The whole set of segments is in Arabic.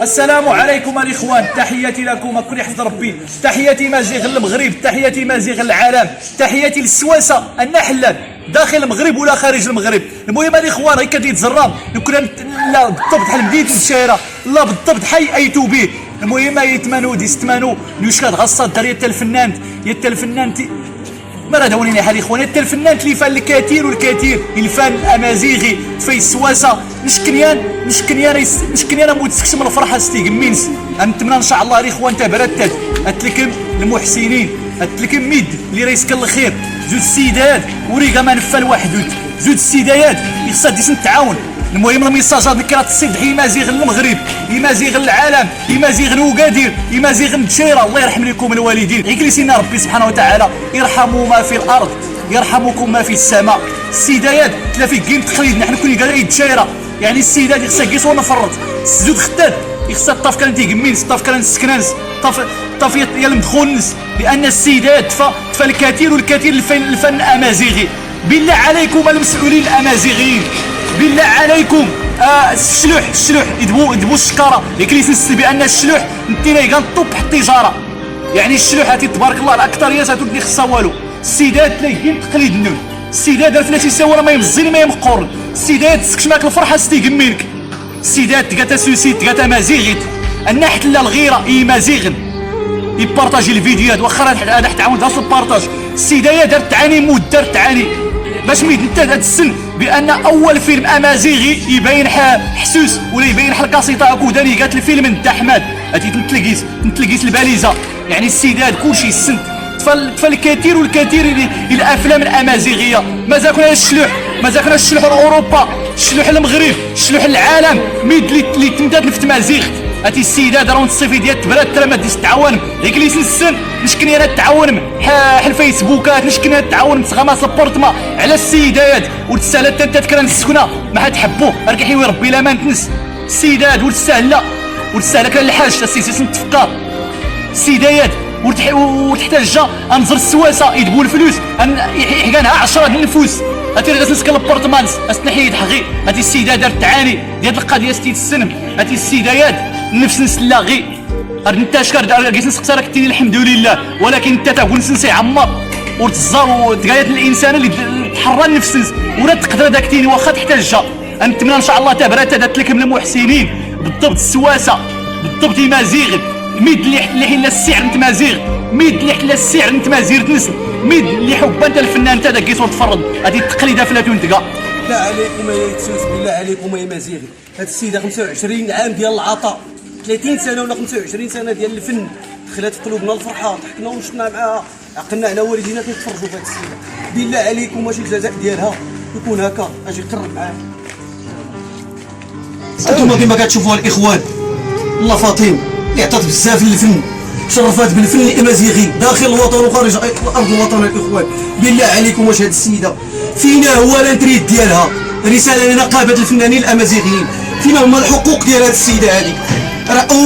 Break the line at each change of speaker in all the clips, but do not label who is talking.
السلام عليكم الاخوان، تحياتي لكم، كل يحفظ ربي، تحياتي مازيغ المغرب، تحياتي مازيغ العالم، تحياتي للسواسه النحلات داخل المغرب ولا خارج المغرب. المهم الاخوان غير كان يتزرب يمكن لا بالضبط بحال مدينه الشارع، لا بالضبط حي ايتوبي. المهم يتمنوا ديستمانوا نيوشكاد غصات دار يا الفنان ما راه داولينا حال اخوان، حتى الفنان اللي فان الكثير والكثير، الفن الامازيغي في السواسه نشكنيان موتسكش من الفرحه ستيغمينس. نتمنى ان شاء الله الاخوان تبرتت اتلكم المحسنين، اتلكم ميد اللي ريسك الخير، زوج السيدات وريقه ما نفى الواحد، زوج السيدات خصها ديس نتعاون. المهم الميساجات اللي كتصيد حي مازيغ المغرب، يمازيغ العالم، يمازيغ الوكادير، يمازيغ الدشيره، الله يرحم لكم الوالدين، يجلسنا ربي سبحانه وتعالى يرحموا ما في الارض يرحمكم ما في السماء. السيدات تلا في كيم تقليدنا حنا كنا كاع الدشيره، يعني السيدات خصها كيسوا نفرط، الزود خداد خصها الطاف كان تيقمينس، الطاف كان السكنانس، طاف يا المدخولنس، لان السيدات تفا الكثير والكثير الفن الامازيغي. بالله عليكم المسؤولين الامازيغيين، بالله عليكم الشلوح يدبوا الشكاره، يكليس بان الشلوح نتينا كنطوب بحال التجاره، يعني الشلوح هاتي تبارك الله الاكثريه تودي خصها والو. السيدات تلاقيين تقليد النون، السيدات دار فلاتي ساورا ما يمزين ما يمقورن، السيدات تسكش معاك الفرحه ستيقمينك، السيدات تقاتا سوسيت تقاتا مازيغيت، النحت لا الغيره مازيغن يبارطاجي الفيديوهات واخا هذا تعاون دار في البارطاج. السيدايه دارت تعاني دارت تعاني باش ميد انت هاد السن بان اول فيلم امازيغي يبين حسوس ولا يبين الكاسيطه اكوداني قالت الفيلم نتا احمد هاتي تنتلقيس الباليزه، يعني السيدات كلشي السن فالكثير والكثير الافلام الامازيغيه. مازال كنا الشلوح اوروبا، الشلوح المغرب، الشلوح العالم، ميد اللي تمدات نفت مازيغ. هاتي السيدات راهو الصيفي ديال تبرات ترى ما ديش تعاون غير كليس السن نشكني انا التعاون حال الفيسبوكات نشكني التعاون تغما سبورتما على السيدات وتسالات انت تكرا السكنه ما حتحبوه ركحي ربي لا ما نتنس. السيدات والسهله كان الحاج السيسي نتفكر السيدات وتحتاج انظر السواسه يدبوا الفلوس يحكانها 10 ديال النفوس هاتي غاس نسكن البورتمانس استنحيد حقي. هاتي السيدات دارت تعاني ديال القضيه ستيت السن، هاتي السيدات نفس نسلاغي انت شكر كيس نسقسا كتير الحمد لله، ولكن انت تقول نسي عمر وتزار وتقايت الانسان اللي تحرى النفس ولا تقدر داك تيني واخا تحتاجها. نتمنى ان شاء الله تبرات دات لك من المحسنين بالضبط السواسه بالضبط مازيغ ميد اللي حل السعر انت مازيغ، ميد اللي حل السعر انت مازيغ تنسل، ميد اللي حب انت الفنان انت داك كيسو تفرض هذه التقليده فلاتون تلقى.
بالله عليكم يا تسوس، بالله عليكم يا مازيغي، هاد السيده 25 عام ديال العطاء، 30 سنه ولا 25 سنه ديال الفن دخلت في قلوبنا الفرحه، ضحكنا وشفنا معاها، عقلنا على والدينا كيتفرجوا في هاد السيده. بالله عليكم واش الجزاء ديالها يكون هكا اجي قرب معاه. انتم كما كتشوفوا الاخوان الله فاطم اللي عطات بزاف للفن، شرفات بالفن الامازيغي داخل الوطن وخارج ارض الوطن. الاخوان بالله عليكم واش هاد السيده فينا هو الانتريت ديالها؟ رساله لنقابه الفنانين الامازيغيين، فينا هما الحقوق ديال هاد السيده هذه،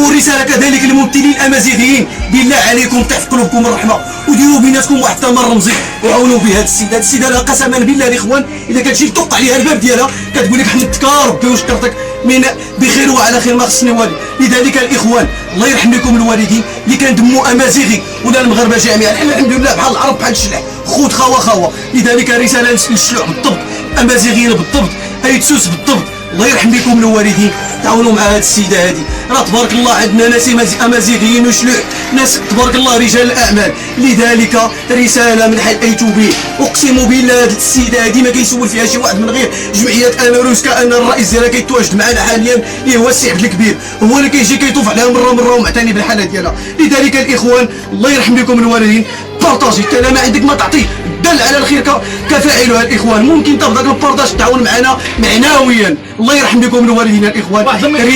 ورساله كذلك للممثلين الامازيغيين. بالله عليكم طيح في قلوبكم الرحمه وديروا بيناتكم واحد الثمن رمزي وعاونوا به هاد السيده. هاد السيده لها قسما بالله الاخوان الا كتجي توقع عليها الباب ديالها كتقول لك حمدتك ربي وشكرتك من بخير وعلى خير ما خصني والي. لذلك الاخوان الله يرحم لكم الوالدين اللي كان دمو امازيغي ولا المغاربه جميعا، حنا الحمد لله بحال العرب بحال الشلح خوت خوا. لذلك رساله للشلوح بالضبط، امازيغيين بالضبط، ايتسوس بالضبط، الله يرحم لكم الوالدين تعاونوا مع هاد السيده هذه. راه تبارك الله عندنا ناس امازيغيين وشلوح، ناس تبارك الله رجال الاعمال. لذلك رساله من حي ايتوبي، اقسم بالله هاد السيده هذه ما كيسول فيها شي واحد من غير جمعيات اماروس، كان الرئيس ديالها كيتواجد معنا حاليا اللي هو السي عبد الكبير، هو اللي كيجي كيطوف عليها مره ومعتني بالحاله ديالها. لذلك الاخوان الله يرحم لكم الوالدين، بارطاجي حتى ما عندك ما تعطي دل على الخير كفاعلها الاخوان، ممكن تاخذ داك البارطاج تعاون معنا معنويا. الله يرحم لكم الوالدين الاخوان.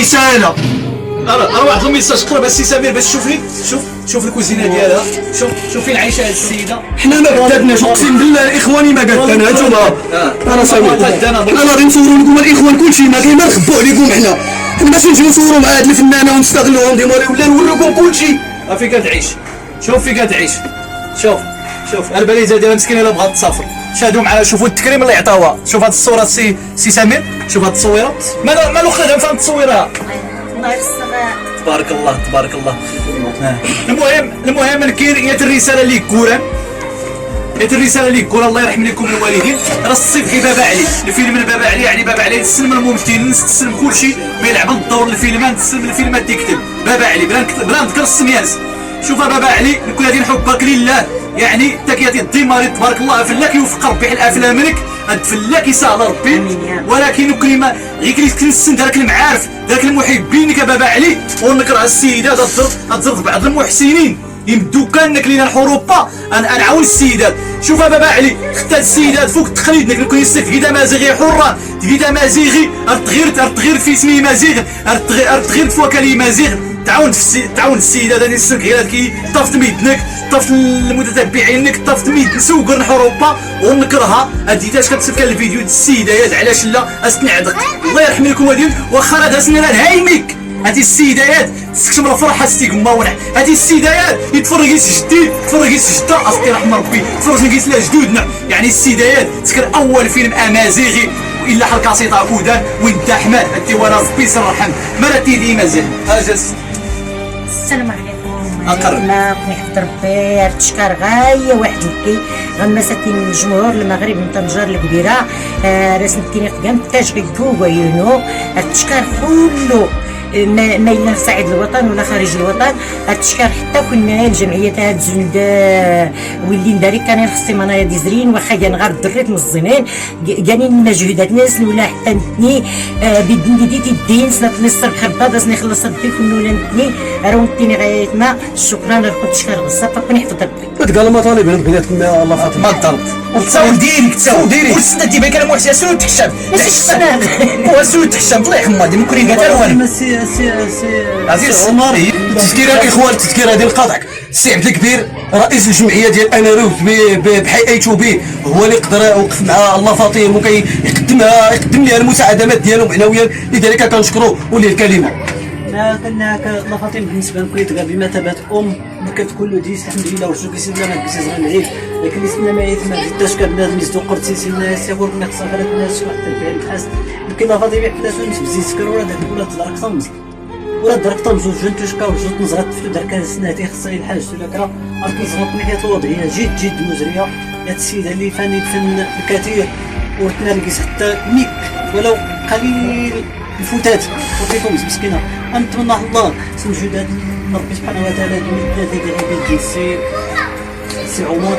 رساله
راه واحد الميساج قرب السي سمير باش تشوفني، شوف الكوزينه ديالها، شوف فين عايشه هاد السيده.
حنا ما قدرناش اقسم بالله اخواني ما قدرنا. انتوما انا سمير حنا غادي نصوروا لكم الاخوان كلشي، ما كاين ما نخبوا عليكم. حنا باش نجيو نصوروا مع هاد الفنانه ونستغلوهم ديما ولا نوريكم كلشي.
فين كتعيش، شوف فين كتعيش، شوف الباليزه ديالها مسكينه الا بغات تسافر. شاهدوا معنا شوفوا التكريم اللي عطاوها. شوف هاد الصوره سي سمير، شوف هاد التصويره مالو خدام فهم تصويرها.
الله يخصها
تبارك الله تبارك الله. المهم كاين الرساله ليك كوران، الرساله ليك كوران الله يرحم لكم الوالدين. راه الصيف كي بابا علي الفيلم بابا علي، يعني بابا علي تسلم الممثلين تسلم كلشي ما يلعب الدور الفيلمان، تسلم الفيلمات تكتب بابا علي بلا نذكر السميانس. شوف بابا علي نكون غادي نحبك لله، يعني انت كي الدماري تبارك الله فلاك يوفق ربي حل افلامك هاد فلاك يسهل ربي، ولكن كلمه غير كنسن داك المعارف داك المحبين كبابا علي ونكره السيدات تضرب بعض المحسنين يمدو كانك لينا الحروبه نعاون السيدات. شوف بابا علي حتى السيدات فوق التقليد نك نكون يستك تفيدا مازيغي حران تفيدا مازيغي تغير في اسمي مازيغ تغير في وكالي مازيغ تعاون السيدات هذه السكيرات كي طفت ميدنك طفت المتتبعينك طفت ميد نسوق الحروبه ونكرهها هديتاش كتسلك الفيديو ديال السيدات علاش لا اسنعدق الله يرحم لكم والدين واخا راه سنين هايمك هذه السيدات تسكتم الفرحه ستيغما ونع هذه السيدات يتفرج جدي تفرج جده اصلي رحم ربي تفرج نقيس لا جدودنا يعني السيدات تذكر اول فيلم امازيغي والا حركه كودان وين دا احمد الديوانه سبيس الرحم مرتي ديما زين اجس.
السلام عليكم.
أقرب.
لا نحمد ربي ارتشكار غايه واحد وكي غمساتين الجمهور المغرب من طنجة الكبيره رسمتيني قدام تاج غيكو ويونو ارتشكار كله ما إلا صعيد الوطن ولا خارج الوطن التشكر حتى كنا الجمعيات هاد زند واللي داري كان خصي منايا ديزرين واخا كان غير الدريت مزينين كانين مجهودات ناس ولا حتى نتني بدني ديتي الدين سنه الصبح بابا سني خلص ربي كنا ولا نتني راه نتني غايت ما شكرا لكم تشكر غصه فكون يحفظ ربي
وتقال المطالب بيناتكم يا الله فاطمه
ما ضرب وتصاول ديريك والسنه ديما كان محسن سو تحشم وسو تحشم الله يرحم والدي ممكن قال الوان
سي
عزيز
عمر تذكير الاخوان تذكير هذه القطع السي عبد الكبير رئيس الجمعيه ديال اناروف بحي اي تو بي هو اللي يقدر يوقف مع الله فاطمه وكيقدم لها المساعدات ديالو معنويا لذلك كنشكروه وليه الكلمه.
كنا الله فاطمه بالنسبه لكم يتقال بمثابه ما كتكون له ديس الحمد لله وشكر كيسير لنا كيسير العيد لكن لسنا ما يتم حتى كبنادم يزدو قرتي سينا سيقول كنا خصنا غير الناس حتى البيع الحاس يمكن الله فاطمه حتى نسبزي سكر ولا داك ولا تدرك طمز ولا درك طمز وجن تشكا وجن نزرات في درك سناتي خصها الحاج ولا كرا ارك نزرات من حياه الوضعيه جد مزريه هاد السيده اللي فاني الفن الكثير ورتنرقص حتى ميك ولو قليل الفتات وفيكم مسكينه نتمنى الله سنجدات ربي سبحانه وتعالى يمد يديه سي عمر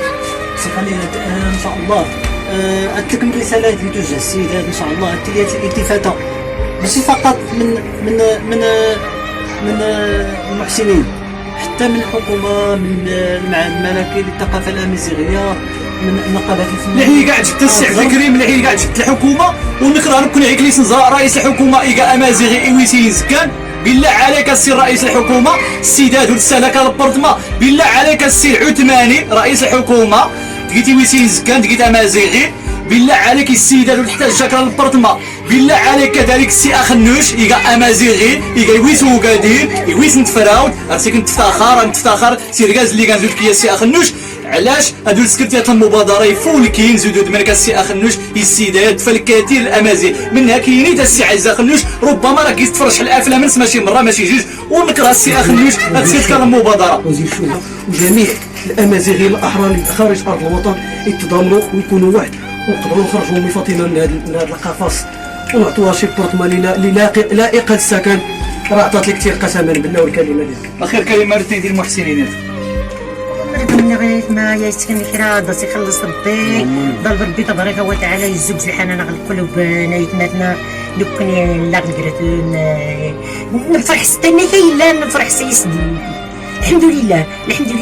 سي خليل ان شاء الله اتلكم رسالات اللي توجه السيدات ان شاء الله التليات الالتفاته ماشي فقط من المحسنين حتى من الحكومه من الملكي للثقافه الامازيغيه من النقابات الفنيه
اللي هي قاعد جبت السي كريم اللي هي قاعد جبت الحكومه ونكره نكون عيكليس نزار رئيس الحكومه إيكا امازيغي ايويسي زكان بالله عليك السي رئيس الحكومه السيدات والسلكه البرطمه بالله عليك السي عثماني رئيس الحكومه تقيتي ويسين زكان تقيت امازيغي بالله عليك السيدات وحتى الشكر البرطمه بالله عليك كذلك السي اخنوش إيكا امازيغي إيكا يويس وقادين يويس نتفراود راسي نتفتخر سي ركاز اللي كان زود كيا السي اخنوش علاش هادو السكرتيات المبادره يفولكين زودوا دمرك السي اخنوش السيدات فالكثير الامازيغ منها كاينين تا السي عزه اخنوش ربما راه كيتفرج في الافلام ماشي مره ماشي جوج ونكره السي اخنوش هاد السكرتيات المبادره
وزير الشورى وجميع الامازيغيين الاحرار اللي خارج ارض الوطن يتضامنوا ويكونوا واحد ونقدروا نخرجوا من فاطمه من هذا القفص ونعطوها شي بورتمالي لائقه السكن راه عطات لك كثير قسما بالله والكلمه ديالك.
اخر كلمه الاثنين ديال المحسنين
من غير ما يسكن الكرا داس يخلص ربي ضرب ربي تبارك وتعالى يزوج الحنان على القلوب نايتنا لو كان لا قدرت نفرح ستني كاين لا نفرح سيسدي الحمد لله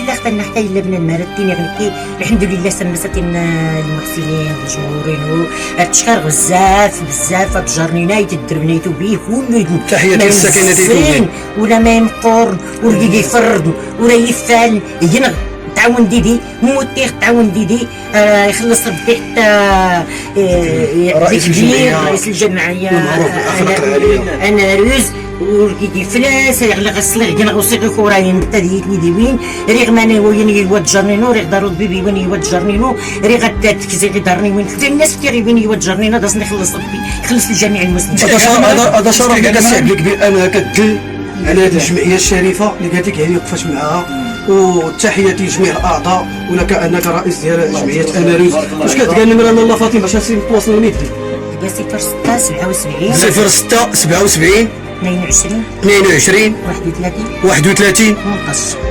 اخترنا حتى الا بنا المرتين غنكي الحمد لله سمستنا المحسنين والجمهورين تشكر بزاف تجرنينا يتدربنيتو بيه كله
تحياتي للسكينه ديالكم
ولا ما يمقر ولا يفرد ولا يفعل ينغ تعاون ديدي موتيخ تعاون ديدي يخلص ربي حتى رئيس الجمعيه انا روز ورقيدي فلاس يغلق الصليغ ينغ وسيقي كوراين تديتني ديوين ريغ ماني وين يواد جرنينو ريغ دارو بيبي وين يواد جرنينو ريغ تكزي دارني وين حتى الناس كتير وين يواد جرنينو داس نخلص ربي خلص لجميع المسلمين.
هذا شرف لك السي عبد الكبير انا كدل على هذه الجمعيه الشريفه اللي قالت لك هذه وقفت معها. وتحياتي لجميع الاعضاء ولك انك رئيس ديال جمعيه اناروز. واش كتلقى النمره لاله فاطمه باش نتواصلوا ميدي؟
هي 06 77
06 77
22
22 31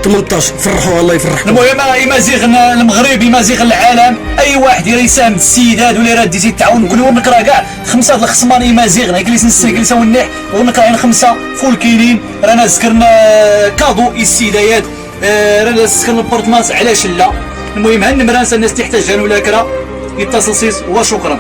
18. فرحوا الله يفرحكم.
المهم امازيغ المغرب، امازيغ العالم، اي واحد يرى يساهم بالسيدات ولا راه ديتي التعاون كل يوم نقرا كاع 5 د الخصمان امازيغ جلس نسى جلس ونح ونقرا 5 فول كاينين. رانا ذكرنا كادو السيدات، رانا ذكرنا البورتمانس علاش لا. المهم ها النمره الناس تحتاجها ولا كرا يتصل سيس وشكرا.